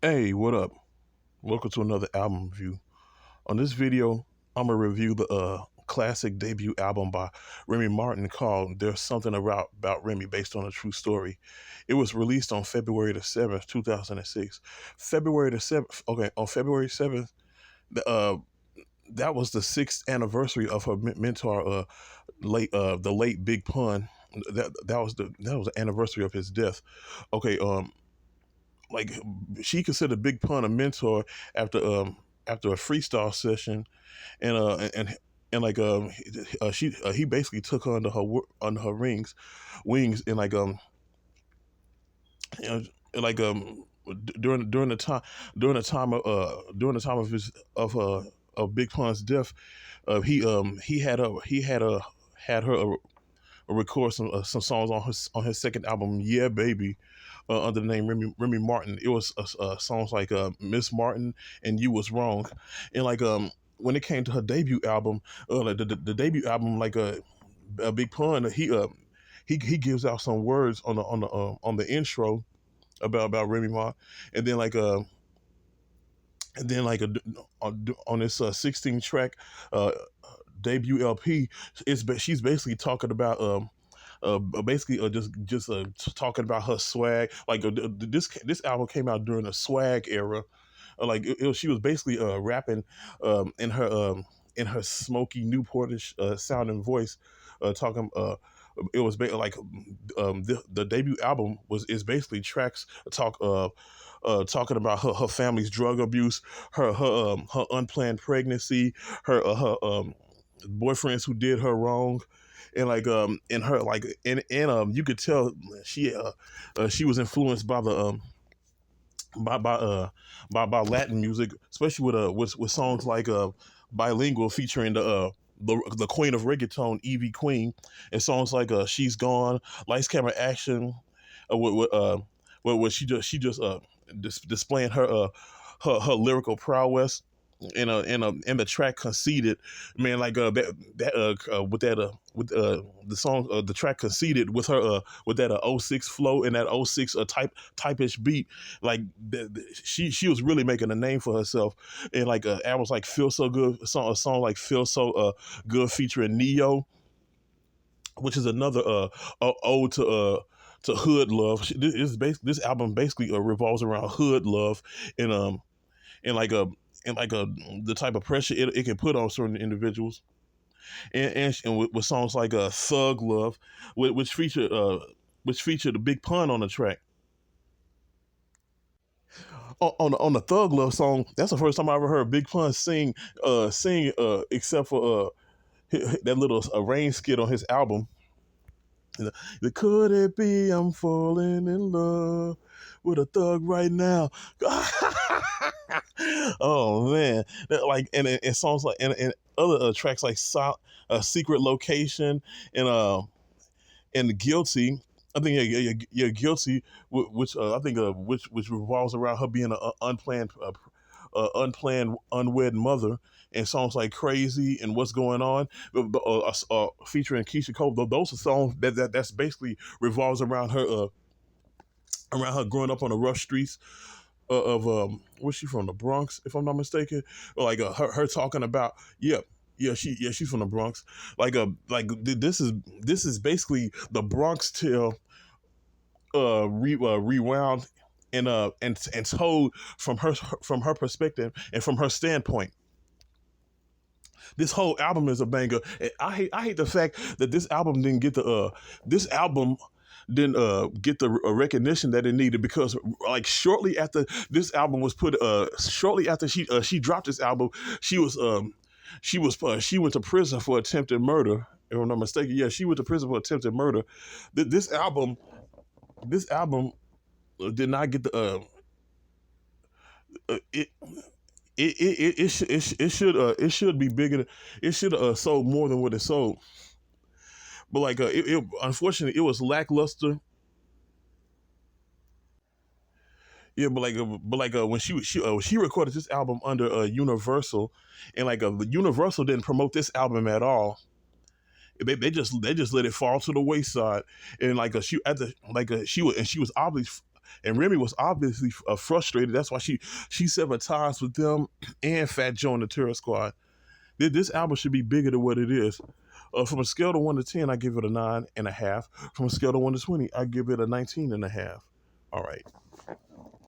Hey, what up? Welcome to another album review. On this video, I'm gonna review the classic debut album by Remy Martin called "There's Something About Remy," based on a true story. It was released on February the 7th, 2006. February the 7th. Okay, on February 7th, the, that was the sixth anniversary of her mentor, the late Big Pun. That was the anniversary of his death. Okay, like she considered Big Pun a mentor after a freestyle session, and like he basically took her under her wings, and like you know, and like during the time of his of Big Pun's death, he had her record some songs on his second album, Yeah Baby, under the name Remy Martin. It was songs like Miss Martin and You Was Wrong, and like when it came to her debut album, like the debut album, like a Big Pun, he gives out some words on the intro about Remy Ma, and then like on this 16 track uh, debut LP, she's basically talking about basically just talking about her swag. Like this album came out during the swag era. Like she was basically rapping in her smoky Newportish sounding voice, talking. It was like the debut album is basically tracks talking about her family's drug abuse, her unplanned pregnancy, her boyfriends who did her wrong, and like in her like and you could tell she was influenced by the by by uh by Latin music, especially with songs like Bilingual, featuring the queen of reggaeton, Evie Queen, and songs like She's Gone, Lights Camera Action, where displaying her lyrical prowess. In the track Conceited, man, like with that the song, the track Conceited, with her with that '06 flow and that '06 typish beat. Like she was really making a name for herself. And like albums like Feel So Good, a song like Feel So Good featuring Neo, which is another ode to hood love. This album basically revolves around hood love, and and like a and like the type of pressure it can put on certain individuals, and with songs like Thug Love, which which featured a Big Pun on the track. On the Thug Love song, that's the first time I ever heard Big Pun sing except for that little rain skit on his album. The Could It Be I'm Falling in Love with a Thug Right Now? Oh man, like and songs like and other tracks like Secret Location, and Guilty. I think you're Guilty, which I think which revolves around her being an unplanned unwed mother, and songs like Crazy and What's Going On, featuring Keisha Cole. Those are songs that's basically revolves around her growing up on the rough streets of where's she from, the Bronx, if I'm not mistaken. Or like her talking about, she's from the Bronx. This is basically the Bronx tale rewound and told from her perspective and from her standpoint. This whole album is a banger. And I hate the fact that this album didn't get the recognition that it needed, because like shortly after this album was put shortly after she dropped this album, she was she went to prison for attempted murder, if I'm not mistaken. Yeah, she went to prison for attempted murder. This album did not get the it it should be bigger. It should sold more than what it sold. But like unfortunately it was lackluster. Yeah, but like when she recorded this album under Universal, and like Universal didn't promote this album at all. They just let it fall to the wayside, and like she at the like she was, and she was obviously And Remy was obviously frustrated. That's why she severed ties with them and Fat Joe and the Terror Squad. This album should be bigger than what it is. From a scale of 1 to 10, I give it a 9.5. From a scale of 1 to 20, I give it a 19.5. All right.